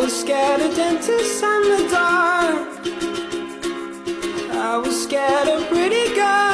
was scared of dentists and the dark. I was scared of pretty girls.